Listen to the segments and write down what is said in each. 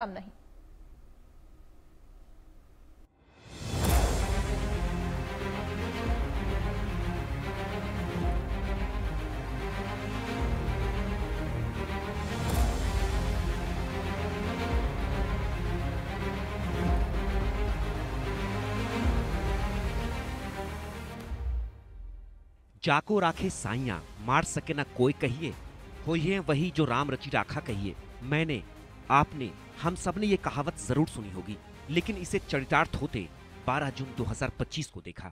काम नहीं। जाको राखे साइयां मार सके ना कोई कहिए, होइए वही जो राम रचि राखा कहिए। मैंने, आपने, हम सब ने ये कहावत जरूर सुनी होगी, लेकिन इसे चरितार्थ होते 12 जून 2025 को देखा।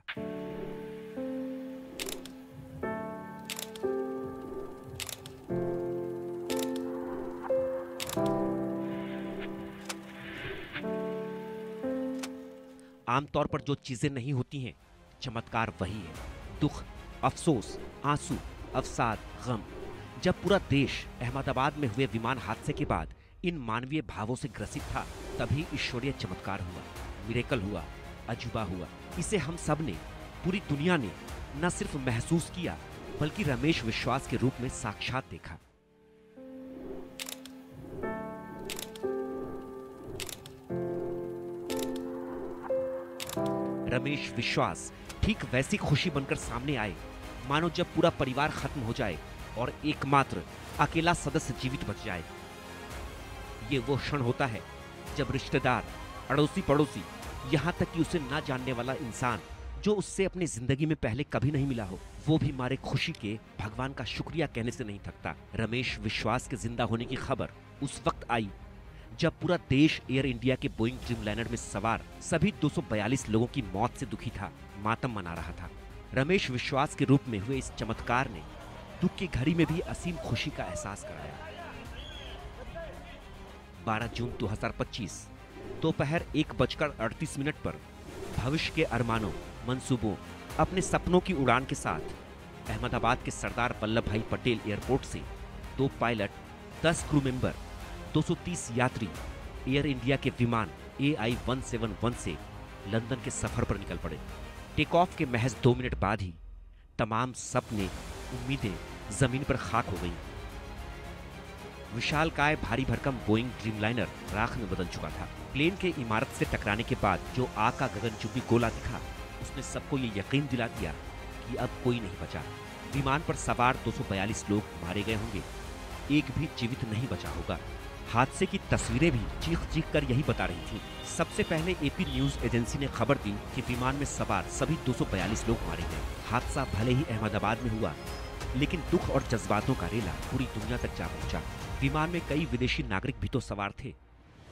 आमतौर पर जो चीजें नहीं होती हैं, चमत्कार वही है। दुख, अफसोस, आंसू, अवसाद, गम। जब पूरा देश अहमदाबाद में हुए विमान हादसे के बाद इन मानवीय भावों से ग्रसित था, तभी ईश्वरीय चमत्कार हुआ, मिरेकल हुआ, अजूबा हुआ। इसे हम सब ने, पूरी दुनिया ने न सिर्फ महसूस किया, बल्कि रमेश विश्वास के रूप में साक्षात देखा। रमेश विश्वास ठीक वैसी खुशी बनकर सामने आए मानो जब पूरा परिवार खत्म हो जाए और एकमात्र अकेला सदस्य जीवित बच जाए। ये वो क्षण होता है जब रिश्तेदार, अड़ोसी पड़ोसी, यहाँ तक कि उसे ना जानने वाला इंसान जो उससे अपनी जिंदगी में पहले कभी नहीं मिला हो, वो भी मारे खुशी के भगवान का शुक्रिया कहने से नहीं थकता। रमेश विश्वास के जिंदा होने की खबर उस वक्त आई जब पूरा देश एयर इंडिया के बोइंग ड्रीमलाइनर में सवार सभी 242 लोगों की मौत से दुखी था, मातम मना रहा था। रमेश विश्वास के रूप में हुए इस चमत्कार ने दुख की घड़ी में भी असीम खुशी का एहसास कराया। 12 जून 2025 दोपहर 1:38 पर भविष्य के अरमानों, मंसूबों, अपने सपनों की उड़ान के साथ अहमदाबाद के सरदार वल्लभ भाई पटेल एयरपोर्ट से 2 पायलट, 10 क्रू मेंबर, 230 यात्री एयर इंडिया के विमान AI-171 से लंदन के सफर पर निकल पड़े। टेक ऑफ के महज 2 मिनट बाद ही तमाम सपने, उम्मीदें जमीन पर खाक हो गईं। विशालकाय भारी भरकम बोइंग ड्रीमलाइनर राख में बदल चुका था। प्लेन के इमारत से टकराने के बाद जो आग का गगनचुंबी गोला दिखा, उसने सबको ये यकीन दिला दिया कि अब कोई नहीं बचा। विमान पर सवार 242 लोग मारे गए होंगे, एक भी जीवित नहीं बचा होगा। हादसे की तस्वीरें भी चीख चीख कर यही बता रही थी। सबसे पहले AP न्यूज एजेंसी ने खबर दी कि विमान में सवार सभी 242 लोग मारे गए। हादसा भले ही अहमदाबाद में हुआ, लेकिन दुख और जज्बातों का रेला पूरी दुनिया तक जा पहुंचा। विमान में कई विदेशी नागरिक भी तो सवार थे।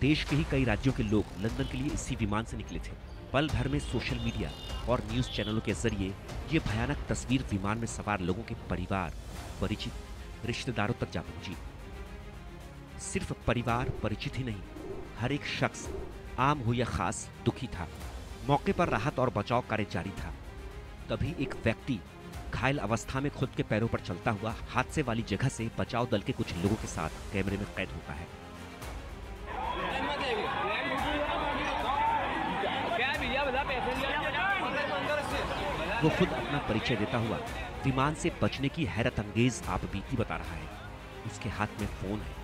देश के ही कई राज्यों के लोग लंदन के लिए इसी विमान से निकले थे। पल भर में सोशल मीडिया और न्यूज चैनलों के जरिए ये भयानक तस्वीर विमान में सवार लोगों के परिवार, परिचित, रिश्तेदारों तक जा पहुंची। सिर्फ परिवार परिचित ही नहीं, हर एक शख्स, आम हो या खास, दुखी था। मौके पर राहत और बचाव कार्य जारी था। तभी एक व्यक्ति घायल अवस्था में खुद के पैरों पर चलता हुआ हादसे वाली जगह से बचाव दल के कुछ लोगों के साथ कैमरे में कैद होता है। वो खुद अपना परिचय देता हुआ विमान से बचने की हैरत अंगेज आपबीती बता रहा है। उसके हाथ में फोन है।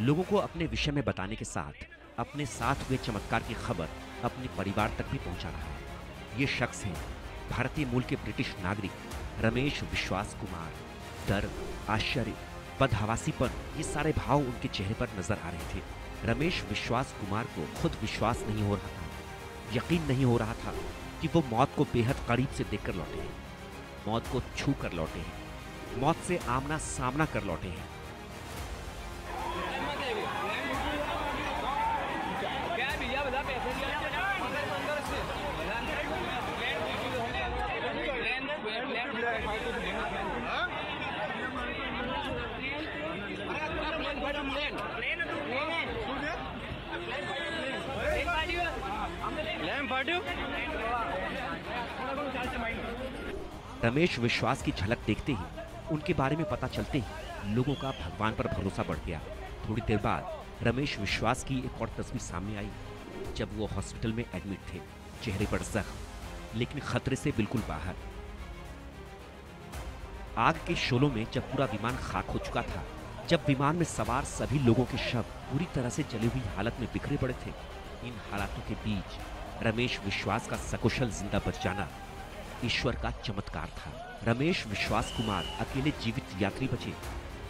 लोगों को अपने विषय में बताने के साथ अपने साथ हुए चमत्कार की खबर अपने परिवार तक भी पहुंचा रहा है। ये शख्स है भारतीय मूल के ब्रिटिश नागरिक रमेश विश्वास कुमार। डर, आश्चर्य, बदहवासीपन, ये सारे भाव उनके चेहरे पर नजर आ रहे थे। रमेश विश्वास कुमार को खुद विश्वास नहीं हो रहा था, यकीन नहीं हो रहा था कि वो मौत को बेहद करीब से देखकर लौटे हैं, मौत को छू कर लौटे हैं, मौत से आमना सामना कर लौटे हैं। रमेश विश्वास की झलक देखते ही, उनके बारे में पता चलते ही लोगों का भगवान पर भरोसा बढ़ गया। थोड़ी देर बाद रमेश विश्वास की एक और तस्वीर सामने आई जब वो हॉस्पिटल में एडमिट थे। चेहरे पर जख्म, लेकिन खतरे से बिल्कुल बाहर। आग के शोलों में जब पूरा विमान खाक हो चुका था, जब विमान में सवार सभी लोगों के शव पूरी तरह से जली हुई हालत में बिखरे पड़े थे। इन हालातों के बीच रमेश विश्वास का सकुशल जिंदा बच जाना ईश्वर का चमत्कार था। रमेश विश्वास कुमार अकेले जीवित यात्री बचे,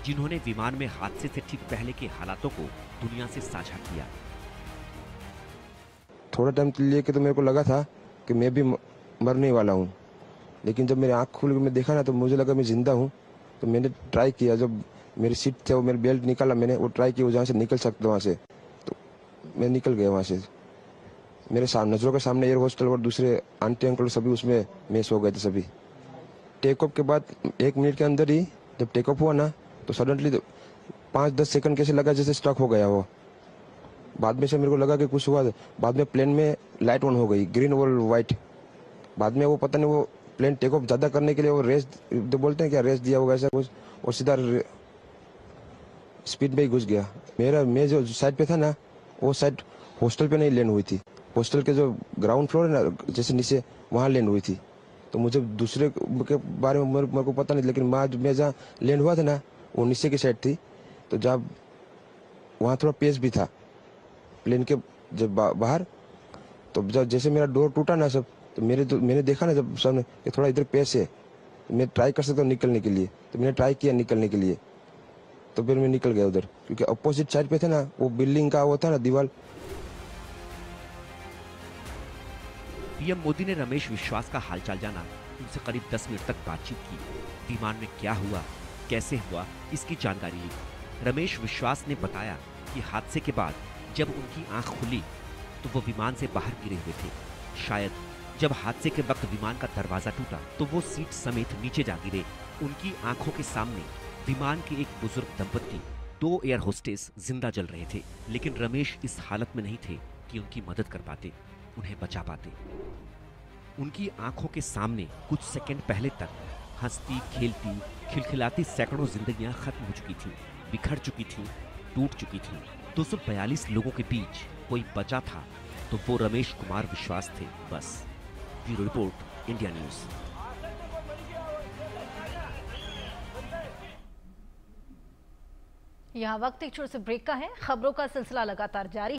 जिन्होंने विमान में हादसे से ठीक पहले के हालातों को दुनिया से साझा किया। थोड़ा टाइम के लिए तो मेरे को लगा था कि मैं भी मरने वाला हूँ, लेकिन जब मेरी आँख खुल के मैं देखा ना तो मुझे लगा मैं जिंदा हूँ। तो मैंने ट्राई किया, जब मेरी सीट थे वो मेरी बेल्ट निकाला, मैंने वो ट्राई किया जहाँ से निकल सकता वहाँ से, तो मैं निकल गया वहाँ से। मेरे सामने नजरों के सामने एयर हॉस्टल और दूसरे आंटी अंकल सभी उसमें मेस हो गए थे सभी। टेक ऑफ के बाद 1 मिनट के अंदर ही जब टेक ऑफ हुआ ना तो सडनली 5-10 सेकंड कैसे लगा जैसे स्ट्रक हो गया वो। बाद में से मेरे को लगा कि कुछ हुआ। बाद में प्लेन में लाइट ऑन हो गई, ग्रीन और वाइट। बाद में वो पता नहीं वो प्लेन टेक ऑफ ज्यादा करने के लिए वो रेस जो बोलते हैं क्या, रेस दिया होगा ऐसा कुछ, और सीधा स्पीड में ही घुस गया। मैं जो साइड पे था ना वो साइड हॉस्टल पे नहीं लैंड हुई थी, हॉस्टल के जो ग्राउंड फ्लोर है ना जैसे नीचे वहाँ लैंड हुई थी। तो मुझे दूसरे के बारे में मेरे को पता नहीं, लेकिन मैं जहाँ लैंड हुआ था ना वो नीचे की साइड थी। तो जब वहाँ थोड़ा पेस भी था प्लेन के जब बाहर, तो जब जैसे मेरा डोर टूटा ना सब, तो मैंने देखा ना जब सामने कि थोड़ा इधर पेस है, तो मैं ट्राई कर सकता हूँ निकलने के लिए। तो मैंने ट्राई किया निकलने के लिए, तो फिर मैं निकल गया उधर, क्योंकि अपोजिट साइड पे थे ना वो बिल्डिंग का वो था ना दीवार। पीएम मोदी ने रमेश विश्वास का हालचाल जाना, उनसे करीब 10 मिनट तक बातचीत की। विमान में क्या हुआ, कैसे हुआ, इसकी जानकारी ली। रमेश विश्वास ने बताया कि हादसे के बाद जब उनकी आंख खुली तो वो विमान से बाहर गिरे हुए थे। शायद जब हादसे के वक्त विमान का दरवाजा टूटा तो वो सीट समेत नीचे जा गिरे। उनकी आंखों के सामने विमान के एक बुजुर्ग दंपत्ति, 2 एयर होस्टेस जिंदा जल रहे थे, लेकिन रमेश इस हालत में नहीं थे कि उनकी मदद कर पाते, उन्हें बचा पाते। उनकी आंखों के सामने कुछ सेकंड पहले तक हंसती, खेलती, खिलखिलाती सैकड़ों जिंदगियां खत्म हो चुकी थीं, बिखर चुकी थीं, टूट चुकी थीं। 242 लोगों के बीच कोई बचा था तो वो रमेश कुमार विश्वास थे, बस। Bureau report, India news. यहाँ वक्त एक छोटे से ब्रेक का है। खबरों का सिलसिला लगातार जारी।